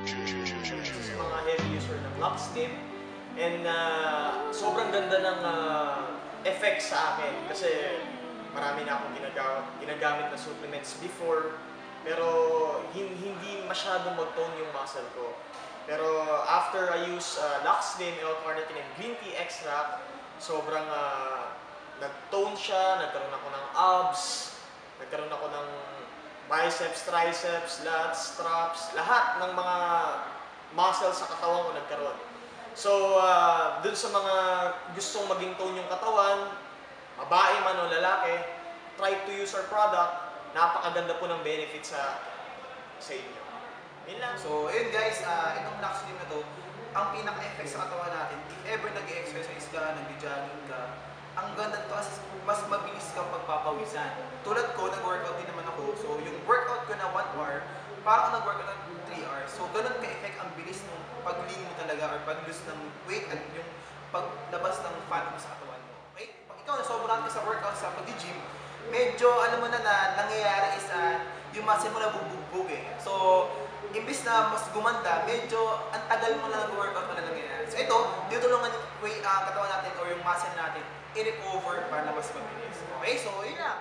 Sa mga heavy user ng Lux Slim. And sobrang ganda ng effect sa akin kasi marami na akong ginagamit na supplements before, pero hindi masyadong mag-tone yung muscle ko. Pero after I use Lux Slim, L-carnitine, and green tea extract, sobrang nag-tone siya, nagkaroon ako ng abs, nagkaroon ako ng biceps, triceps, lats, traps, lahat ng mga muscles sa katawan ko nagkaroon. So, dun sa mga gustong maging tone yung katawan, babae man o lalaki, try to use our product. Napakaganda po ng benefit sa inyo. Yun lang. So, ayun guys, itong Lux Slim na to, ang pinaka-effect sa katawan natin, if ever nag-exercise ka, nag-jogging ka, ang ganda to as mas mabilis kang pagpapawisan. Tulad ko, nag-workout din naman ako. So, yung workout ko na 1 hour, parang nag-workout ng 3 hours. So, ganun ka-effect ang bilis ng pag-lean mo talaga or pag-lose ng weight at yung paglabas ng fat mo sa katawan mo. Okay? Pag ikaw nasobrahan ka sa workout, sa pag-gym, medyo alam mo na nangyayari is yung muscle mo nabubugbog eh. So, imbis na mas gumanda, medyo ang tagal mo na nag-workout mo na nangyayari. So, ito, tutulungan yung katawan natin or yung muscle natin i-recover para na mas mabilis. Okay? So, yun na.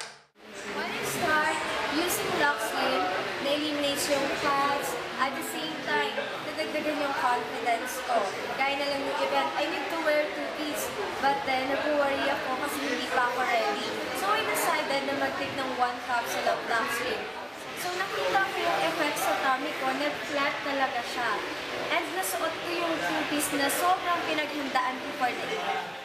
When I start using Lux Slim, na-eliminate yung fats, at the same time, nadagdagan yung confidence ko. Gaya na lang yung event, I need to wear 2-piece, but then nag-worry ako kasi hindi pa ako ready. So I decided na mag-take ng 1 capsule of Lux Slim. So nakita ko yung effect sa tummy ko, nag-flat talaga siya. And nasuot ko yung 2-piece na sobrang pinaghandaan ko for the event.